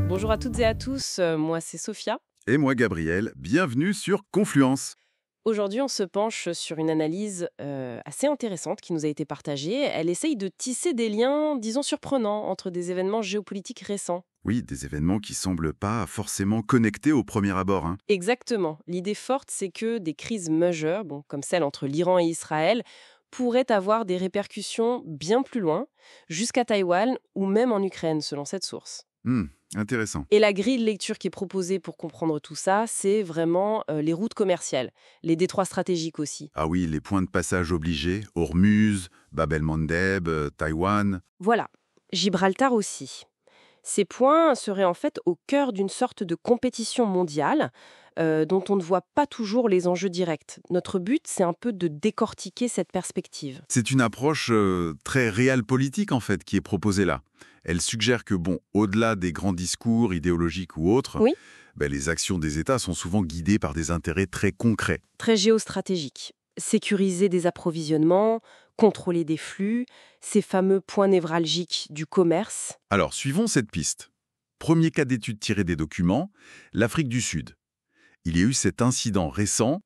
Bonjour à toutes et à tous, moi c'est Sophia. Et moi, Gabriel, bienvenue sur Confluence. Aujourd'hui, on se penche sur une analyse assez intéressante qui nous a été partagée. Elle essaye de tisser des liens, disons, surprenants entre des événements géopolitiques récents. Oui, des événements qui semblent pas forcément connectés au premier abord, hein. Exactement. L'idée forte, c'est que des crises majeures, comme celle entre l'Iran et Israël, pourraient avoir des répercussions bien plus loin, jusqu'à Taïwan ou même en Ukraine, selon cette source. Intéressant. Et la grille de lecture qui est proposée pour comprendre tout ça, c'est vraiment les routes commerciales, les détroits stratégiques aussi. Ah oui, les points de passage obligés, Hormuz, Bab el-Mandeb, Taïwan. Voilà, Gibraltar aussi. Ces points seraient en fait au cœur d'une sorte de compétition mondiale dont on ne voit pas toujours les enjeux directs. Notre but, c'est un peu de décortiquer cette perspective. C'est une approche très réelle politique, en fait, qui est proposée là. Elle suggère que, au-delà des grands discours idéologiques ou autres, Oui. Les actions des États sont souvent guidées par des intérêts très concrets. Très géostratégique. Sécuriser des approvisionnements, contrôler des flux, ces fameux points névralgiques du commerce. Alors, suivons cette piste. Premier cas d'étude tiré des documents, l'Afrique du Sud. Il y a eu cet incident récent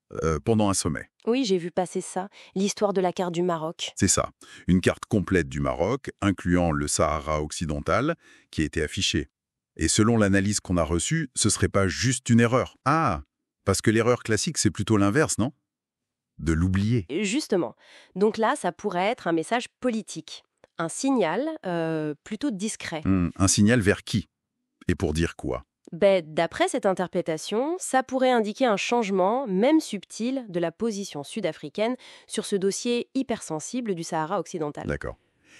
pendant un sommet. Oui, j'ai vu passer ça, l'histoire de la carte du Maroc. C'est ça, une carte complète du Maroc, incluant le Sahara occidental, qui a été affichée. Et selon l'analyse qu'on a reçue, ce serait pas juste une erreur. Ah, parce que l'erreur classique, c'est plutôt l'inverse, non? De l'oublier. Justement. Donc là, ça pourrait être un message politique. Un signal plutôt discret. Un signal vers qui? Et pour dire quoi? D'après cette interprétation, ça pourrait indiquer un changement, même subtil, de la position sud-africaine sur ce dossier hypersensible du Sahara occidental. D'accord.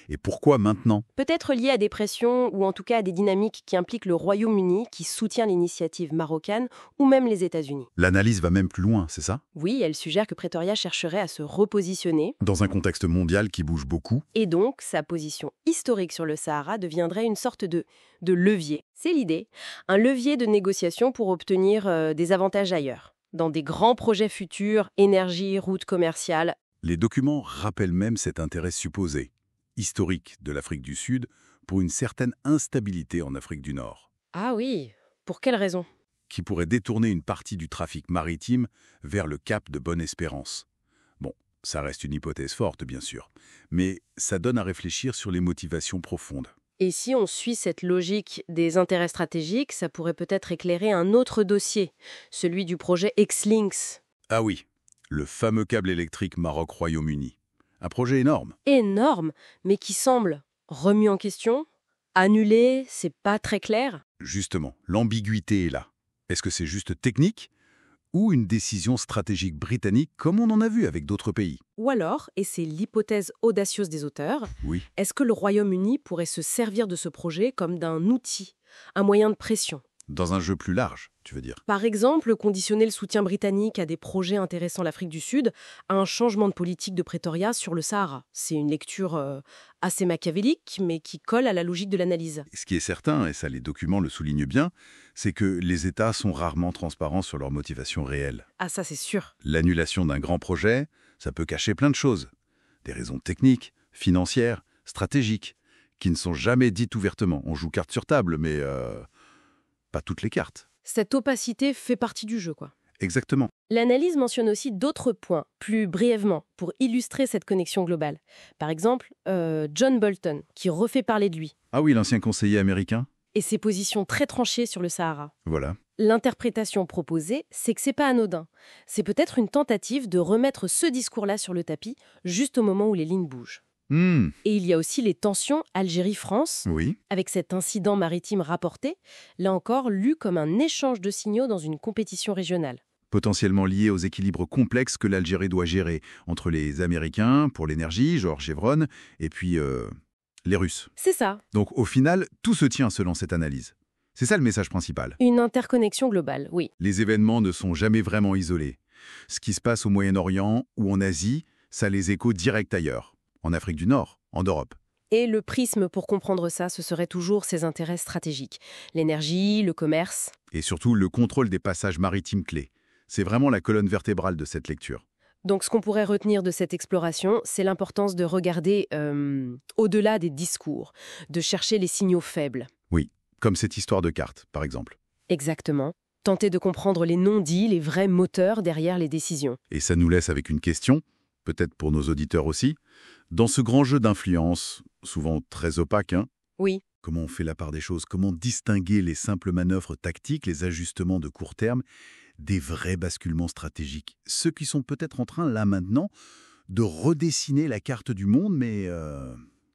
Et pourquoi maintenant? Peut-être lié à des pressions ou en tout cas à des dynamiques qui impliquent le Royaume-Uni qui soutient l'initiative marocaine ou même les États-Unis. L'analyse va même plus loin, c'est ça? Oui, elle suggère que Pretoria chercherait à se repositionner. Dans un contexte mondial qui bouge beaucoup. Et donc, sa position historique sur le Sahara deviendrait une sorte de levier. C'est l'idée. Un levier de négociation pour obtenir des avantages ailleurs. Dans des grands projets futurs, énergie, routes commerciales. Les documents rappellent même cet intérêt supposé, historique de l'Afrique du Sud, pour une certaine instabilité en Afrique du Nord, Ah oui, pour quelle raison? qui pourrait détourner une partie du trafic maritime vers le cap de Bonne-Espérance. Ça reste une hypothèse forte, bien sûr, mais ça donne à réfléchir sur les motivations profondes. Et si on suit cette logique des intérêts stratégiques, ça pourrait peut-être éclairer un autre dossier, celui du projet X-Links. Ah oui, le fameux câble électrique Maroc-Royaume-Uni. Un projet énorme. Énorme, mais qui semble remis en question, annulé, c'est pas très clair. Justement, l'ambiguïté est là. Est-ce que c'est juste technique ou une décision stratégique britannique comme on en a vu avec d'autres pays? Ou alors, et c'est l'hypothèse audacieuse des auteurs, Oui. est-ce que le Royaume-Uni pourrait se servir de ce projet comme d'un outil, un moyen de pression? Dans un jeu plus large, tu veux dire? Par exemple, conditionner le soutien britannique à des projets intéressant l'Afrique du Sud à un changement de politique de Pretoria sur le Sahara. C'est une lecture assez machiavélique, mais qui colle à la logique de l'analyse. Ce qui est certain, et ça les documents le soulignent bien, c'est que les États sont rarement transparents sur leurs motivations réelles. Ah ça, c'est sûr. L'annulation d'un grand projet, ça peut cacher plein de choses. Des raisons techniques, financières, stratégiques, qui ne sont jamais dites ouvertement. On joue carte sur table, mais pas toutes les cartes. Cette opacité fait partie du jeu, quoi. Exactement. L'analyse mentionne aussi d'autres points, plus brièvement, pour illustrer cette connexion globale. Par exemple, John Bolton, qui refait parler de lui, Ah oui, l'ancien conseiller américain? et ses positions très tranchées sur le Sahara. Voilà. L'interprétation proposée, c'est que c'est pas anodin. C'est peut-être une tentative de remettre ce discours-là sur le tapis, juste au moment où les lignes bougent. Et il y a aussi les tensions Algérie-France, Oui. avec cet incident maritime rapporté, là encore lu comme un échange de signaux dans une compétition régionale. Potentiellement lié aux équilibres complexes que l'Algérie doit gérer entre les Américains pour l'énergie, genre Chevron, et puis les Russes. C'est ça, Donc au final, tout se tient selon cette analyse. C'est ça le message principal. une interconnexion globale, oui. Les événements ne sont jamais vraiment isolés. Ce qui se passe au Moyen-Orient ou en Asie, ça a les échos directs ailleurs. En Afrique du Nord, en Europe. Et le prisme pour comprendre ça, ce serait toujours ses intérêts stratégiques. L'énergie, le commerce. Et surtout le contrôle des passages maritimes clés. C'est vraiment la colonne vertébrale de cette lecture. Donc ce qu'on pourrait retenir de cette exploration, c'est l'importance de regarder au-delà des discours, de chercher les signaux faibles. Oui, comme cette histoire de cartes, par exemple. Exactement. Tenter de comprendre les non-dits, les vrais moteurs derrière les décisions. Et ça nous laisse avec une question, peut-être pour nos auditeurs aussi. Dans ce grand jeu d'influence, souvent très opaque, Oui. comment on fait la part des choses? Comment distinguer les simples manœuvres tactiques, les ajustements de court terme, des vrais basculements stratégiques? Ceux qui sont peut-être en train, là maintenant, de redessiner la carte du monde, mais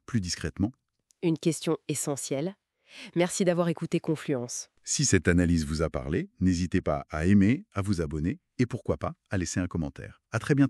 plus discrètement. Une question essentielle. Merci d'avoir écouté Confluence. Si cette analyse vous a parlé, n'hésitez pas à aimer, à vous abonner et pourquoi pas à laisser un commentaire. À très bientôt.